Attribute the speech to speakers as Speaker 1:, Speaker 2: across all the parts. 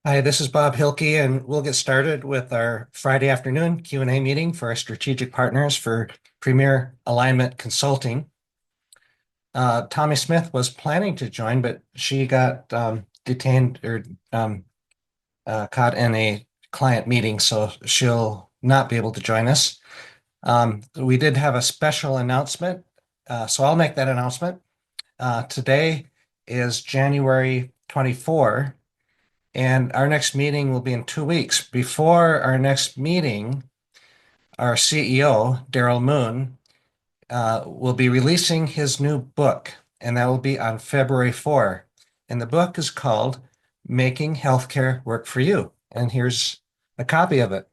Speaker 1: Hi, this is Bob Hilke, and we'll get started with our Friday afternoon Q&A meeting for our strategic partners for Premier Alignment Consulting. Tommy Smith was planning to join, but she got detained or caught in a client meeting, so she'll not be able to join us. We did have a special announcement, so I'll make that announcement. Today is January 24. And our next meeting will be in 2 weeks. Before our next meeting, our CEO, Daryl Moon, will be releasing his new book, and that will be on February 4. And the book is called Making Healthcare Work for You. And here's a copy of it.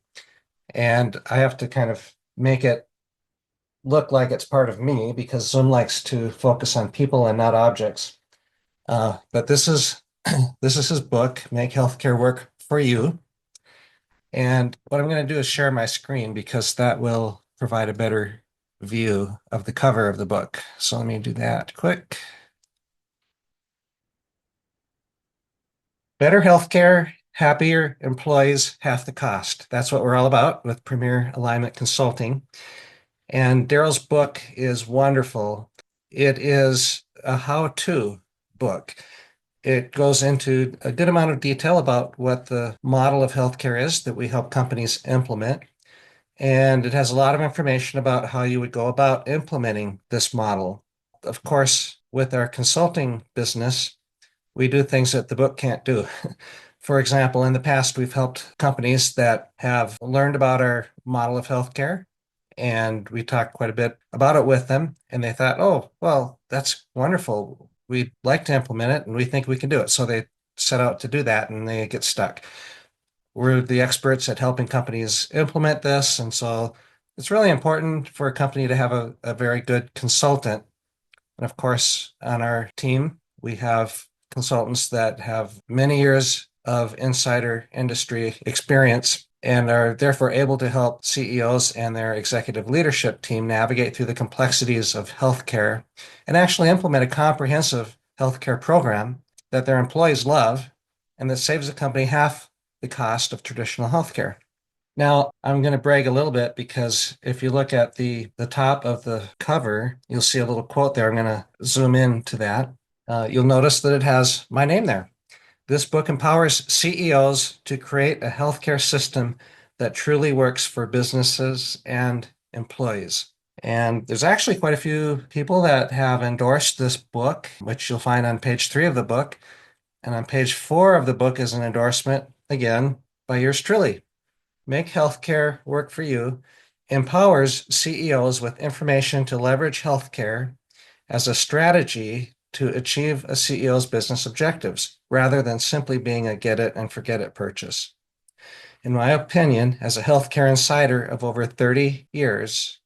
Speaker 1: And I have to kind of make it look like it's part of me because Zoom likes to focus on people and not objects. But this is this is his book, Make Healthcare Work for You. And what I'm going to do is share my screen because that will provide a better view of the cover of the book. So let me do that quick. Better healthcare, happier employees, half the cost. That's what we're all about with Premier Alignment Consulting. And Daryl's book is wonderful. It is a how-to book. It goes into a good amount of detail about what the model of healthcare is that we help companies implement. And it has a lot of information about how you would go about implementing this model. Of course, with our consulting business, we do things that the book can't do. For example, in the past, we've helped companies that have learned about our model of healthcare, and we talked quite a bit about it with them. And they thought, oh, well, that's wonderful. We'd like to implement it, and we think we can do it. So they set out to do that, and they get stuck. We're the experts at helping companies implement this. And so it's really important for a company to have a very good consultant. And of course, on our team, we have consultants that have many years of insider industry experience and are therefore able to help CEOs and their executive leadership team navigate through the complexities of healthcare and actually implement a comprehensive healthcare program that their employees love and that saves the company half the cost of traditional healthcare. Now, I'm going to brag a little bit because if you look at the top of the cover, you'll see a little quote there. I'm going to zoom in to that. You'll notice that it has my name there. This book empowers CEOs to create a healthcare system that truly works for businesses and employees. And there's actually quite a few people that have endorsed this book, which you'll find on page 3 of the book. And on page 4 of the book is an endorsement, again, by yours truly. Make Healthcare Work for You empowers CEOs with information to leverage healthcare as a strategy to achieve a CEO's business objectives rather than simply being a get it and forget it purchase. In my opinion, as a healthcare insider of over 30 years,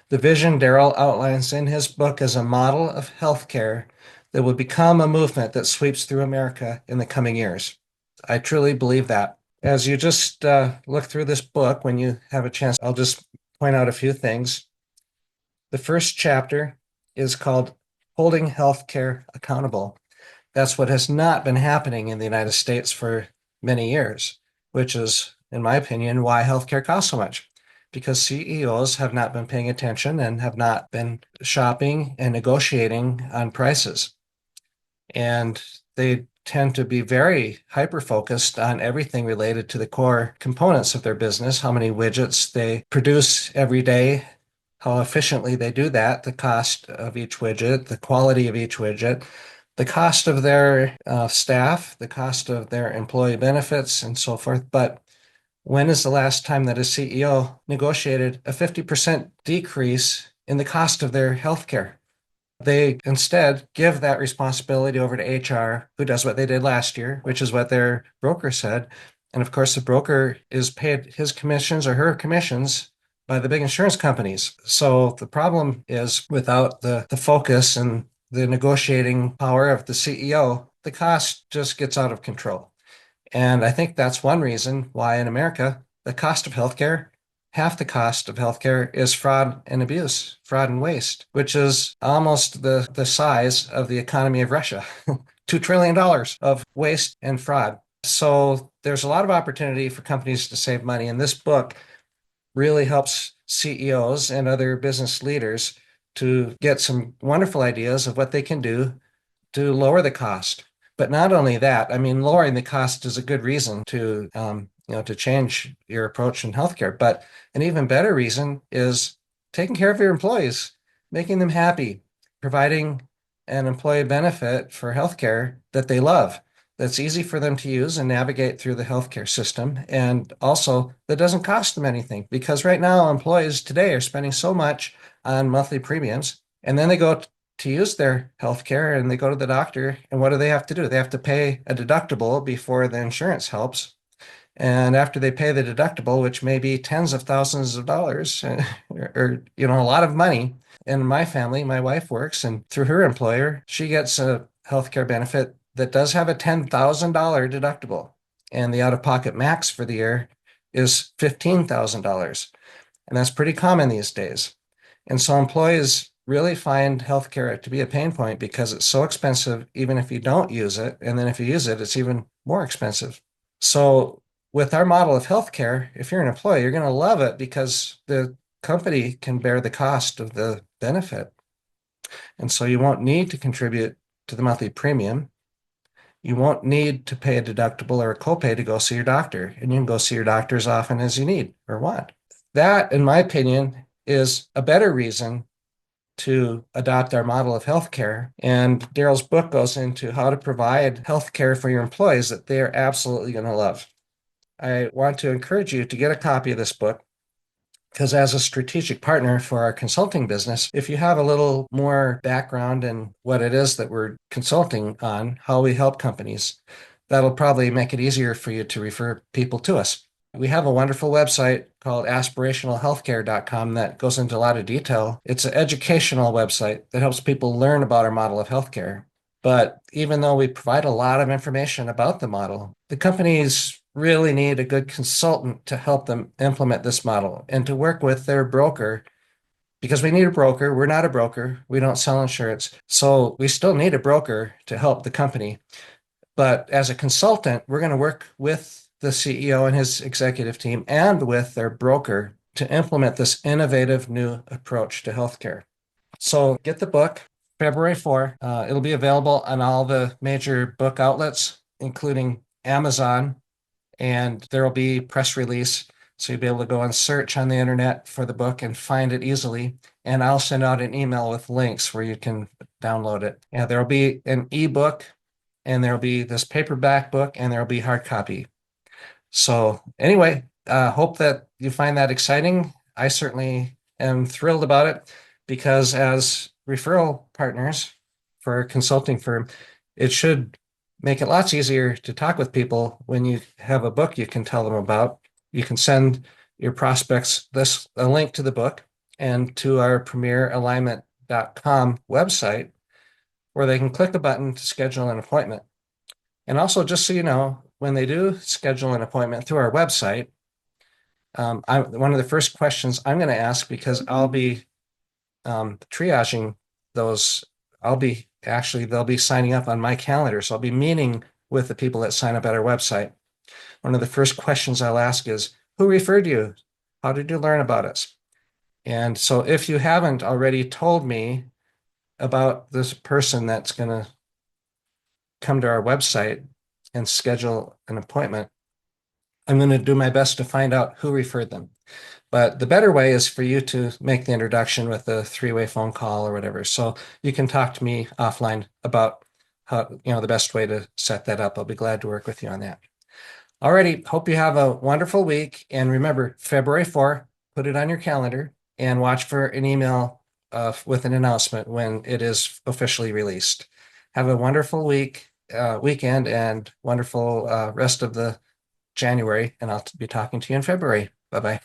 Speaker 1: the vision Daryl outlines in his book is a model of healthcare that will become a movement that sweeps through America in the coming years. I truly believe that. As you just look through this book, when you have a chance, I'll just point out a few things. The first chapter is called Holding Healthcare Accountable. That's what has not been happening in the United States for many years, which is, in my opinion, why healthcare costs so much. Because CEOs have not been paying attention and have not been shopping and negotiating on prices. And they tend to be very hyper focused on everything related to the core components of their business, how many widgets they produce every day, how efficiently they do that, the cost of each widget, the quality of each widget, the cost of their staff, the cost of their employee benefits, and so forth. But when is the last time that a CEO negotiated a 50% decrease in the cost of their healthcare? They instead give that responsibility over to HR, who does what they did last year, which is what their broker said. And of course, the broker is paid his commissions or her commissions by the big insurance companies. So the problem is without the focus and the negotiating power of the CEO, the cost just gets out of control. And I think that's one reason why in America, the cost of healthcare, half the cost of healthcare is fraud and abuse, fraud and waste, which is almost the size of the economy of Russia. $2 trillion of waste and fraud. So there's a lot of opportunity for companies to save money. And this book really helps CEOs and other business leaders to get some wonderful ideas of what they can do to lower the cost. But not only that, I mean, lowering the cost is a good reason to, to change your approach in healthcare. But an even better reason is taking care of your employees, making them happy, providing an employee benefit for healthcare that they love, that's easy for them to use and navigate through the healthcare system, and also that doesn't cost them anything. Because right now, employees today are spending so much on monthly premiums, and then they go to use their health care and they go to the doctor, and what do they have to do? They have to pay a deductible before the insurance helps. And after they pay the deductible, which may be tens of thousands of dollars or, a lot of money. In my family, my wife works, and through her employer, she gets a healthcare benefit that does have a $10,000 deductible. And the out-of-pocket max for the year is $15,000. And that's pretty common these days. And so employees really find healthcare to be a pain point because it's so expensive, even if you don't use it. And then if you use it, it's even more expensive. So with our model of healthcare, if you're an employee, you're going to love it because the company can bear the cost of the benefit. And so you won't need to contribute to the monthly premium. You won't need to pay a deductible or a copay to go see your doctor, and you can go see your doctor as often as you need or want. That, in my opinion, is a better reason to adopt our model of healthcare. And Daryl's book goes into how to provide healthcare for your employees that they are absolutely going to love. I want to encourage you to get a copy of this book because, as a strategic partner for our consulting business, if you have a little more background in what it is that we're consulting on, how we help companies, that'll probably make it easier for you to refer people to us. We have a wonderful website called aspirationalhealthcare.com that goes into a lot of detail. It's an educational website that helps people learn about our model of healthcare. But even though we provide a lot of information about the model, the companies really need a good consultant to help them implement this model and to work with their broker, because we need a broker. We're not a broker. We don't sell insurance. So we still need a broker to help the company. But as a consultant, we're going to work with the CEO and his executive team and with their broker to implement this innovative new approach to healthcare. So get the book, February 4. It'll be available on all the major book outlets, including Amazon, and there will be press release. So you'll be able to go and search on the internet for the book and find it easily. And I'll send out an email with links where you can download it. Yeah, there'll be an ebook, and there'll be this paperback book, and there'll be hard copy. So anyway, hope that you find that exciting. I certainly am thrilled about it because as referral partners for a consulting firm, it should make it lots easier to talk with people when you have a book you can tell them about. You can send your prospects a link to the book and to our premieralignment.com website where they can click a button to schedule an appointment. And also, just so you know, when they do schedule an appointment through our website, one of the first questions I'm going to ask, because I'll be triaging those, they'll be signing up on my calendar. So I'll be meeting with the people that sign up at our website. One of the first questions I'll ask is, who referred you? How did you learn about us? And so if you haven't already told me about this person that's going to come to our website and schedule an appointment, I'm going to do my best to find out who referred them. But the better way is for you to make the introduction with a three-way phone call or whatever. So you can talk to me offline about how, the best way to set that up. I'll be glad to work with you on that. Alrighty, hope you have a wonderful week. And remember, February 4th, put it on your calendar and watch for an email with an announcement when it is officially released. Have a wonderful weekend, and wonderful rest of the January, and I'll be talking to you in February. Bye-bye.